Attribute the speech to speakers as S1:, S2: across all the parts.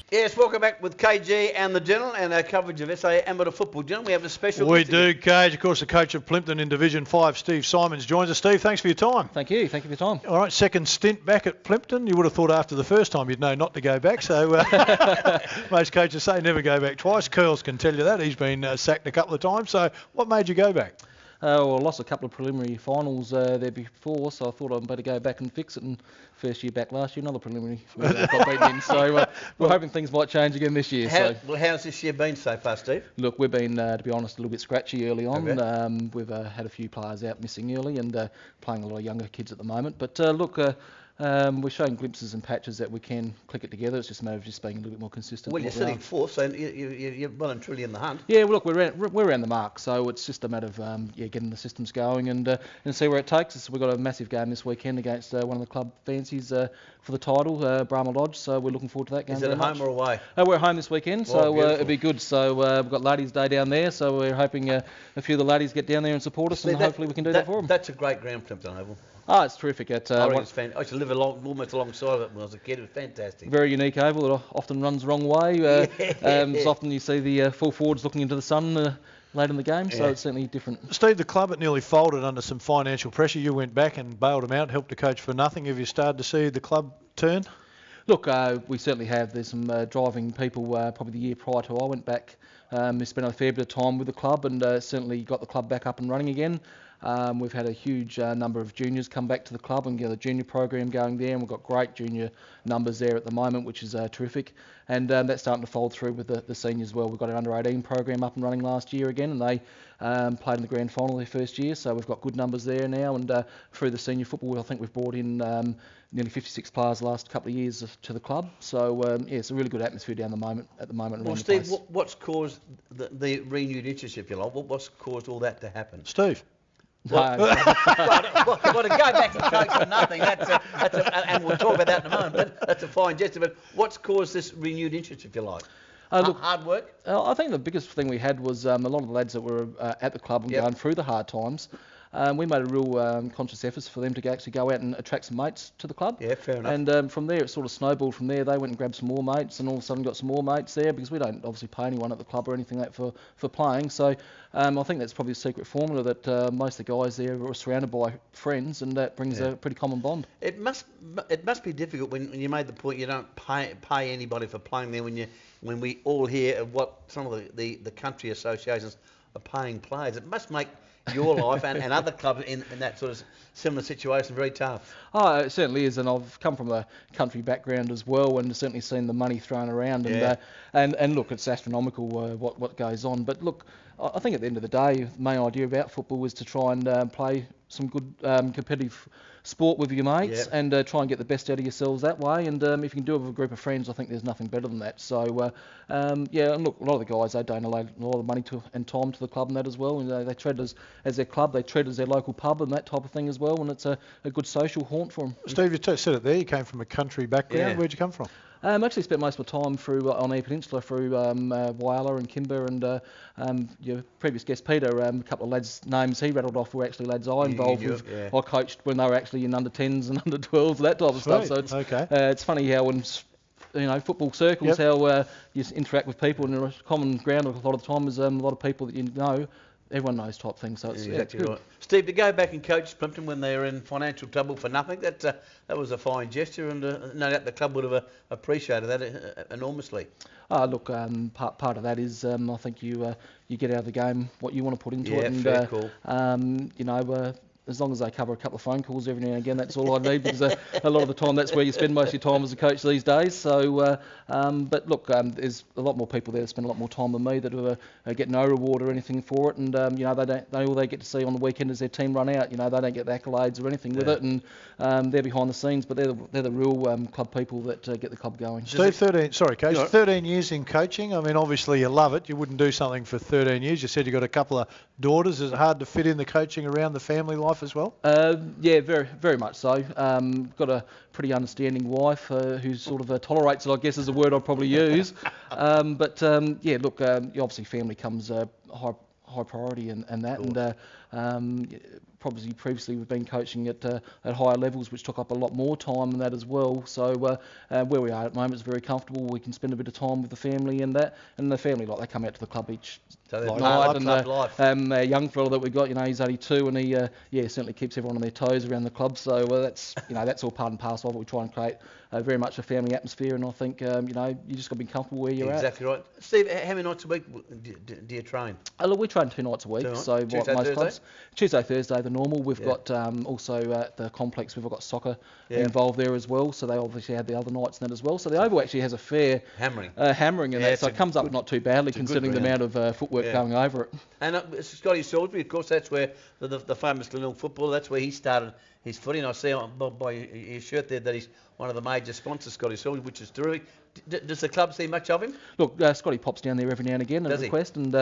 S1: Yes, welcome back with KG and the Journal and our coverage of SA Amateur Football. Journal, we have a special...
S2: We do, Cage. Of course, the coach of Plympton in Division 5, Steve Symonds, joins us. Steve, thanks for your time.
S3: Thank you for your time.
S2: All right, second stint back at Plympton. You would have thought after the first time you'd know not to go back, so most coaches say never go back twice. Curls can tell you that. He's been sacked a couple of times, so what made you go back?
S3: Well, I lost a couple of preliminary finals there before, so I thought I'd better go back and fix it. And first year back last year, another preliminary got beaten in. So we're hoping things might change again this year.
S1: How's this year been so far, Steve?
S3: Look, we've been, to be honest, a little bit scratchy early on. Okay. We've had a few players out missing early and playing a lot of younger kids at the moment. But look, we're showing glimpses and patches that we can click it together. It's just a matter of just being a little bit more consistent.
S1: Well, you're sitting fourth, so you're well and truly in the hunt.
S3: Yeah, well, look, we're around the mark, so it's just a matter of getting the systems going and see where it takes us. We've got a massive game this weekend against one of the club fancies for the title, Brahma Lodge, so we're looking forward to that game.
S1: Is it at home or away?
S3: We're at home this weekend, so it'll be good. So we've got Ladies' Day down there, so we're hoping a few of the ladies get down there and support us, and hopefully we can do that for them.
S1: That's a great ground, Plympton Oval.
S3: Oh, it's terrific. I
S1: used to live almost alongside of it when I was a kid. It was fantastic.
S3: Very unique oval that often runs the wrong way. It's often you see the full forwards looking into the sun late in the game, so it's certainly different.
S2: Steve, the club had nearly folded under some financial pressure. You went back and bailed them out, helped the coach for nothing. Have you started to see the club turn?
S3: Look, we certainly have. There's some driving people probably the year prior to I went back. We spent a fair bit of time with the club and certainly got the club back up and running again. We've had a huge number of juniors come back to the club and get a junior program going there, and we've got great junior numbers there at the moment, which is terrific. And that's starting to fold through with the seniors as well. We've got an under-18 program up and running last year again, and they played in the grand final their first year, so we've got good numbers there now. And through the senior football, I think we've brought in nearly 56 players the last couple of years to the club. So it's a really good atmosphere down at the moment.
S1: Well, Steve, what's caused the renewed interest, if you like? What's caused all that to happen?
S2: Steve.
S1: Well, to go back and coach for nothing, and we'll talk about that in a moment, but that's a fine gesture. But what's caused this renewed interest, if you like?
S3: Look,
S1: hard work?
S3: I think the biggest thing we had was a lot of the lads that were at the club and going through the hard times. We made a real conscious effort for them to actually go out and attract some mates to the club.
S1: Yeah, fair enough.
S3: And from there, it sort of snowballed from there. They went and grabbed some more mates, and all of a sudden got some more mates there, because we don't obviously pay anyone at the club or anything like that for playing. So I think that's probably a secret formula that most of the guys there are surrounded by friends, and that brings a pretty common bond.
S1: It must be difficult when you made the point you don't pay anybody for playing there when we all hear of what some of the country associations are paying players. It must make your life and other clubs in that sort of similar situation very tough.
S3: Oh, it certainly is, and I've come from a country background as well, and certainly seen the money thrown around, and look, it's astronomical what goes on. But look, I think at the end of the day, the main idea about football is to try and play some good competitive sport with your mates and try and get the best out of yourselves that way. And if you can do it with a group of friends, I think there's nothing better than that. So and look, a lot of the guys, they donate a lot of money and time to the club and that as well. And they treat it as their club, they treat it as their local pub and that type of thing as well. And it's a good social haunt for them.
S2: Steve, you said it there. You came from a country background. Where'd you come from?
S3: I actually spent most of my time on the peninsula through Whyalla and Kimber, and your previous guest Peter, a couple of lads' names he rattled off were actually lads I involved with. I coached when they were actually in under 10s and under 12s, that type of stuff. So it's funny how when football circles, how you interact with people, and a common ground a lot of the time is a lot of people that you know. Everyone knows type things, so it's
S1: exactly right. Steve, to go back and coach Plympton when they were in financial trouble for nothing, that was a fine gesture, and no doubt the club would have appreciated that enormously.
S3: Look, part of that is I think you get out of the game what you want to put into it, and
S1: fair call.
S3: As long as they cover a couple of phone calls every now and again, that's all I need, because a lot of the time that's where you spend most of your time as a coach these days. So, but look, there's a lot more people there that spend a lot more time than me that get no reward or anything for it, and all they get to see on the weekend is their team run out. They don't get the accolades or anything with it, and they're behind the scenes, but they're the real club people that get the club going.
S2: Steve, 13 years in coaching. I mean, obviously you love it. You wouldn't do something for 13 years. You said you got a couple of daughters. Is it hard to fit in the coaching around the family life as well?
S3: Yeah, very, very much so. Got a pretty understanding wife who sort of tolerates it, I guess is a word I'd probably use. Look, obviously family comes high priority and that, Probably previously we've been coaching at higher levels, which took up a lot more time than that as well. So where we are at the moment is very comfortable. We can spend a bit of time with the family and that, and the family, like, they come out to the club each night. And our young fella that we got, he's only 2, and he certainly keeps everyone on their toes around the club. So that's that's all part and parcel of it. We try and create very much a family atmosphere, and I think you just got to be comfortable where you're at.
S1: Exactly right. Steve, how many nights a week do you train?
S3: Look, we train 2 nights a week. So
S1: Tuesday,
S3: most
S1: Thursday?
S3: clubs, Tuesday, Thursday, the normal. We've got also at the complex, we've got soccer involved there as well. So they obviously have the other nights in that as well. So the Oval actually has a fair hammering in that. So it comes up not too badly considering the amount of footwork going over it. And
S1: Scotty Salisbury, of course, that's where the famous Glenelg footballer, that's where he started his footy. And I see by his shirt there that he's one of the major sponsors, Scotty Salisbury, which is terrific. Does the club see much of him?
S3: Look, Scotty pops down there every now and again at request, and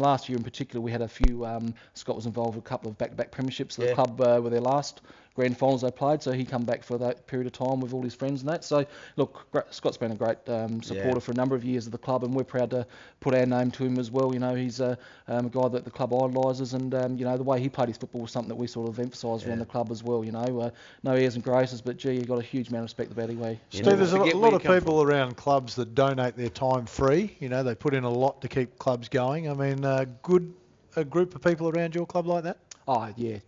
S3: last year in particular we had a few. Scott was involved with a couple of back-to-back premierships at the club with their last grand finals they played, so he come back for that period of time with all his friends and that. So look, Scott's been a great supporter for a number of years of the club, and we're proud to put our name to him as well. He's a guy that the club idolises, and the way he played his football was something that we sort of emphasised around the club as well. No airs and graces, but gee, he got a huge amount of respect about the way.
S2: Steve, there's a lot of people around clubs that donate their time free. They put in a lot to keep clubs going. I mean, a group of people around your club like that?
S3: Oh, yeah.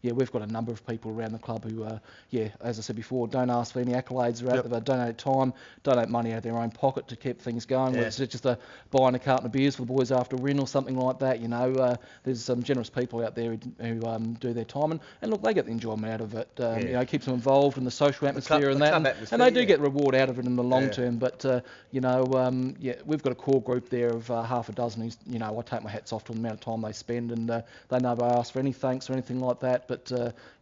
S3: Yeah, we've got a number of people around the club who, as I said before, don't ask for any accolades. They donate time, donate money out of their own pocket to keep things going. Whether it's just buying a carton of beers for the boys after a win or something like that. There's some generous people out there who do their time, and look, they get the enjoyment out of it. Keeps them involved in the social atmosphere and they do get reward out of it in the long term. But we've got a core group there of half a dozen. I take my hats off to the amount of time they spend, and they never ask for any thanks or anything like that. But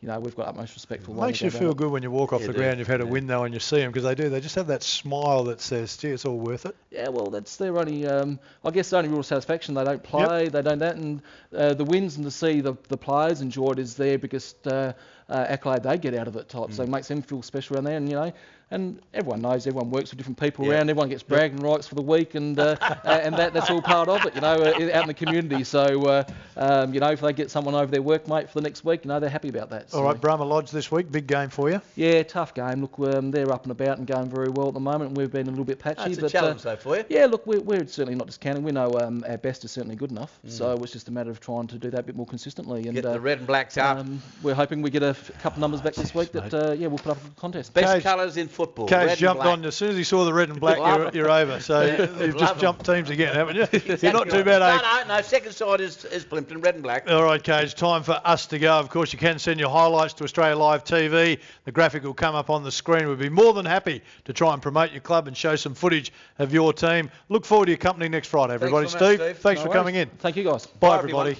S3: we've got utmost respect for.
S2: It makes you feel good when you walk off the ground. You've had a win though, and you see them, because they do. They just have that smile that says, "Gee, it's all worth it."
S3: Yeah, well, that's their only. I guess the only real satisfaction. They don't play. They don't that, and the wins and to see the players enjoy it is their biggest accolade they get out of it. So it makes them feel special around there, and everyone knows, everyone works with different people around, everyone gets bragging rights for the week, and that's all part of it, out in the community. So, if they get someone over their workmate for the next week, they're happy about that. So.
S2: All right, Brahma Lodge this week, big game for you.
S3: Yeah, tough game. Look, they're up and about and going very well at the moment, and we've been a little bit patchy.
S1: It's a challenge though for you.
S3: Yeah, look, we're certainly not discounting. We know our best is certainly good enough, so it's just a matter of trying to do that a bit more consistently. And
S1: get the red and blacks up.
S3: We're hoping we get a couple numbers back this week that, we'll put up a good contest.
S1: Best colours in football.
S2: Cage jumped on as soon as he saw the red and black. You're over. So you've just jumped teams again, haven't you? You're not too bad.
S1: No. Second side is Plympton, red and black.
S2: All right, Cage. Time for us to go. Of course, you can send your highlights to Australia Live TV. The graphic will come up on the screen. We'd be more than happy to try and promote your club and show some footage of your team. Look forward to your company next Friday, everybody.
S1: Steve.
S2: Thanks for coming in.
S3: Thank you, guys.
S2: Bye everybody.